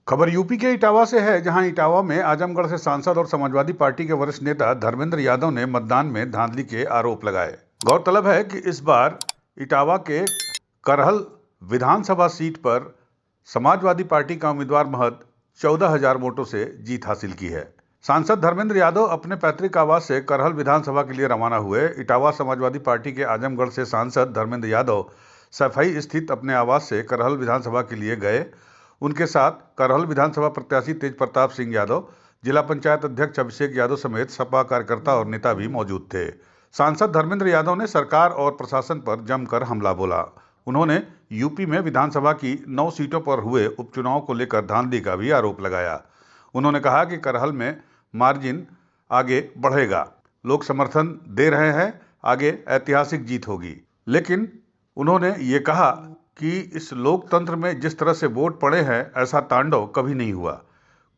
खबर यूपी के इटावा से है, जहां इटावा में आजमगढ़ से सांसद और समाजवादी पार्टी के वरिष्ठ नेता धर्मेंद्र यादव ने मतदान में धांधली के आरोप लगाए। गौरतलब है कि इस बार इटावा के करहल विधानसभा सीट पर समाजवादी पार्टी का उम्मीदवार महज 14,000 वोटों से जीत हासिल की है। सांसद धर्मेंद्र यादव अपने पैतृक आवास से करहल विधानसभा के लिए रवाना हुए। इटावा समाजवादी पार्टी के आजमगढ़ से सांसद धर्मेंद्र यादव सफाई स्थित अपने आवास से करहल विधानसभा के लिए गए। उनके साथ करहल विधानसभा प्रत्याशी तेज प्रताप सिंह यादव, जिला पंचायत अध्यक्ष अभिषेक यादव समेत सपा कार्यकर्ता और नेता भी मौजूद थे। सांसद धर्मेंद्र यादव ने सरकार और प्रशासन पर जमकर हमला बोला। उन्होंने यूपी में विधानसभा की 9 सीटों पर हुए उपचुनाव को लेकर धांधली का भी आरोप लगाया। उन्होंने कहा कि करहल में मार्जिन आगे बढ़ेगा, लोग समर्थन दे रहे हैं, आगे ऐतिहासिक जीत होगी। लेकिन उन्होंने ये कहा कि इस लोकतंत्र में जिस तरह से वोट पड़े हैं, ऐसा तांडव कभी नहीं हुआ।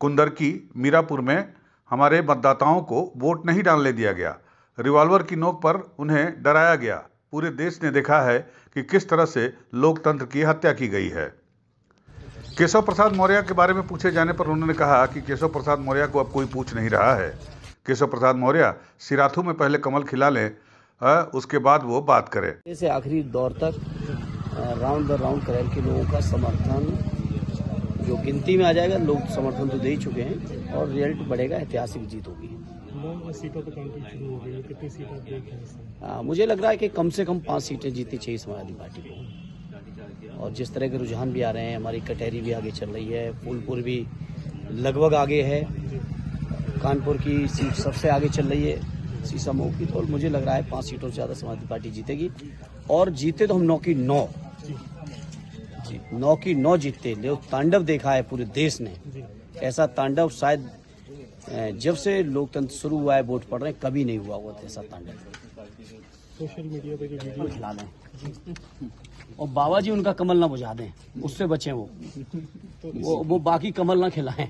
कुंदरकी मीरापुर में हमारे मतदाताओं को वोट नहीं डालने दिया गया, रिवॉल्वर की नोक पर उन्हें डराया गया। पूरे देश ने देखा है कि किस तरह से लोकतंत्र की हत्या की गई है। केशव प्रसाद मौर्य के बारे में पूछे जाने पर उन्होंने कहा कि केशव प्रसाद मौर्य को अब कोई पूछ नहीं रहा है। केशव प्रसाद मौर्य सिराथू में पहले कमल खिला लें, उसके बाद वो बात करें। इसे आखिरी दौर तक राउंड द राउंड करहल के लोगों का समर्थन जो गिनती में आ जाएगा, लोग समर्थन तो दे ही चुके हैं और रिजल्ट बढ़ेगा, ऐतिहासिक जीत होगी। 9 सीटों पर काउंटिंग शुरू हो गई है, कितनी सीटें आप देख रहे हैं? मुझे लग रहा है कि कम से कम 5 सीटें जीतनी चाहिए समाजवादी पार्टी को। और जिस तरह के रुझान भी आ रहे हैं, हमारी कटहरी भी आगे चल रही है, फूलपुर भी लगभग आगे है, कानपुर की सीट सबसे आगे चल रही है, सीसा मऊ की। तो मुझे लग रहा है 5 सीटों से ज़्यादा समाजवादी पार्टी जीतेगी और जीते तो हम 9 की 9 9 की 9 जीतते। जो तांडव देखा है पूरे देश ने, ऐसा तांडव शायद जब से लोकतंत्र शुरू हुआ है, वोट पड़ रहे हैं, कभी नहीं हुआ हुआ ऐसा तांडव। सोशल मीडिया पे जो वीडियो खिला दें और बाबा जी उनका कमल ना बुझा दें, उससे बचें। वो बाकी कमल ना खिलाएं।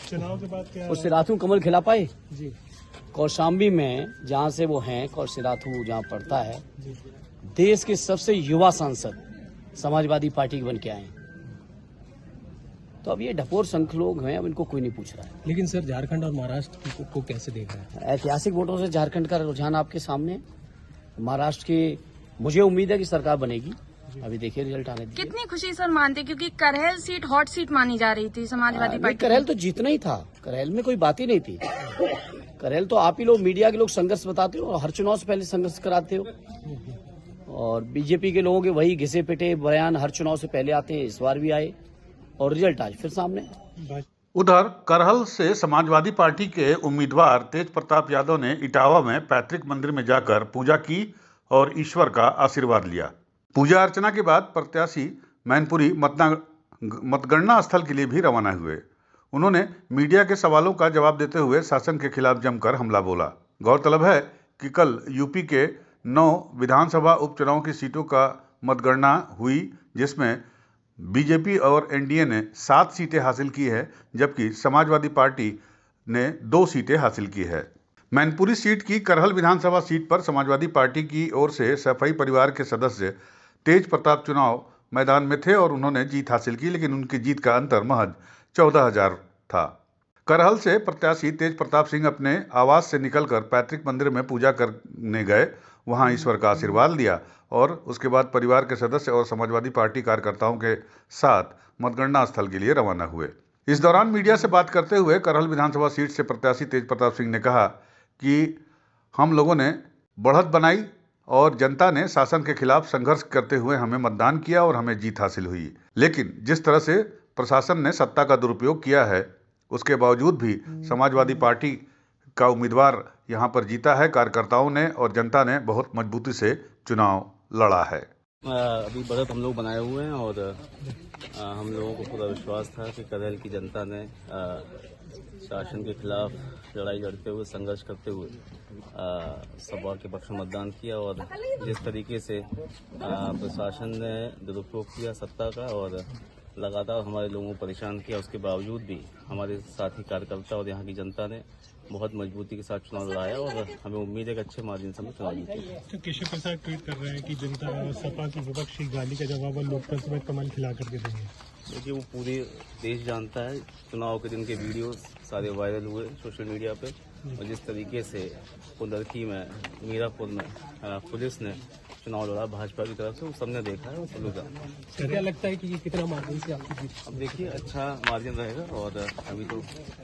चुनाव के बाद क्या उससे रातों कमल खिला पाए जी? कौशाम्बी में जहाँ से वो हैं, कौशिराथू जहाँ पड़ता है, देश के सबसे युवा सांसद समाजवादी पार्टी के बन के आए। तो अब ये ढपोर संख लोग हैं, अब इनको कोई नहीं पूछ रहा है। लेकिन सर, झारखंड और महाराष्ट्र को कैसे देख रहा है? ऐतिहासिक वोटों से झारखंड का रुझान आपके सामने। महाराष्ट्र की मुझे उम्मीद है कि सरकार बनेगी, अभी देखिए रिजल्ट आने दीजिए। कितनी खुशी सर मानते, क्योंकि करहल सीट हॉट सीट मानी जा रही थी समाजवादी पार्टी। करहल तो जीतना ही था, करहल में कोई बात ही नहीं थी। करहल तो आप ही लोग मीडिया के लोग संघर्ष बताते हो, हर चुनाव से पहले संघर्ष कराते हो, और बीजेपी के लोगों के वही घिसे पिटे बयान हर चुनाव से पहले आते हैं। इस बार भी आए और रिजल्ट आज फिर सामने। उधर करहल से समाजवादी पार्टी के उम्मीदवार तेज प्रताप यादव ने इटावा में पैतृक मंदिर में जाकर पूजा की और ईश्वर का आशीर्वाद लिया। पूजा अर्चना के बाद प्रत्याशी मैनपुरी मतगणना स्थल के लिए भी रवाना हुए। उन्होंने मीडिया के सवालों का जवाब देते हुए शासन के खिलाफ जमकर हमला बोला। गौरतलब है कि कल यूपी के 9 विधानसभा उपचुनाव की सीटों का मतगणना हुई, जिसमें बीजेपी और एनडीए ने 7 सीटें हासिल की है, जबकि समाजवादी पार्टी ने 2 सीटें हासिल की है। मैनपुरी सीट की करहल विधानसभा सीट पर समाजवादी पार्टी की ओर से सफाई परिवार के सदस्य तेज प्रताप चुनाव मैदान में थे और उन्होंने जीत हासिल की, लेकिन उनकी जीत का अंतर महज 14,000 था। करहल से प्रत्याशी तेज प्रताप सिंह अपने आवास से निकलकर पैतृक मंदिर में पूजा करने गए, वहां ईश्वर का आशीर्वाद लिया और उसके बाद परिवार के सदस्य और समाजवादी पार्टी कार्यकर्ताओं के साथ मतगणना स्थल के लिए रवाना हुए। इस दौरान मीडिया से बात करते हुए करहल विधानसभा सीट से प्रत्याशी तेज प्रताप सिंह ने कहा कि हम लोगों ने बढ़त बनाई और जनता ने शासन के खिलाफ संघर्ष करते हुए हमें मतदान किया और हमें जीत हासिल हुई। लेकिन जिस तरह से प्रशासन ने सत्ता का दुरुपयोग किया है, उसके बावजूद भी समाजवादी पार्टी का उम्मीदवार यहां पर जीता है। कार्यकर्ताओं ने और जनता ने बहुत मजबूती से चुनाव लड़ा है। अभी बढ़त हम लोग बनाए हुए हैं और हम लोगों को पूरा विश्वास था कि करहल की जनता ने शासन के खिलाफ लड़ाई लड़ते हुए, संघर्ष करते हुए सपा के पक्ष में मतदान किया। और जिस तरीके से प्रशासन ने दुरुपयोग किया सत्ता का और लगातार हमारे लोगों को परेशान किया, उसके बावजूद भी हमारे साथी कार्यकर्ता और यहाँ की जनता ने बहुत मजबूती के साथ चुनाव लड़ाया और हमें उम्मीद है कि अच्छे मार्जिन से हम चुनाव जीतेंगे। तो केशव प्रसाद ट्वीट कर रहे हैं कि जनता सपा की विपक्षी गाली का जवाब और लोकतंत्र में कमल खिला करके देंगे। देखिए, वो पूरे देश जानता है, चुनाव के दिन के वीडियो सारे वायरल हुए सोशल मीडिया पे, और जिस तरीके से कुंदरकी में, मीरापुर में पुलिस ने चुनाव लड़ा भाजपा की तरफ से, वो सबने देखा है और सब लोग जानते हैं। क्या लगता है कि ये कितना मार्जिन से आपकी जीत? अब देखिए, अच्छा मार्जिन रहेगा और अभी तो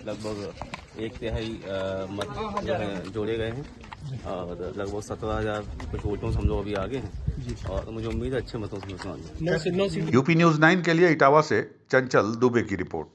लगभग 1/3 मत जो है जोड़े गए हैं और लगभग 17,000 कुछ वोटों से हम लोग अभी आगे हैं और मुझे उम्मीद है अच्छे मतों से चुनाव। नौ सीट यूपी न्यूज़ 9 के लिए इटावा से चंचल दुबे की रिपोर्ट।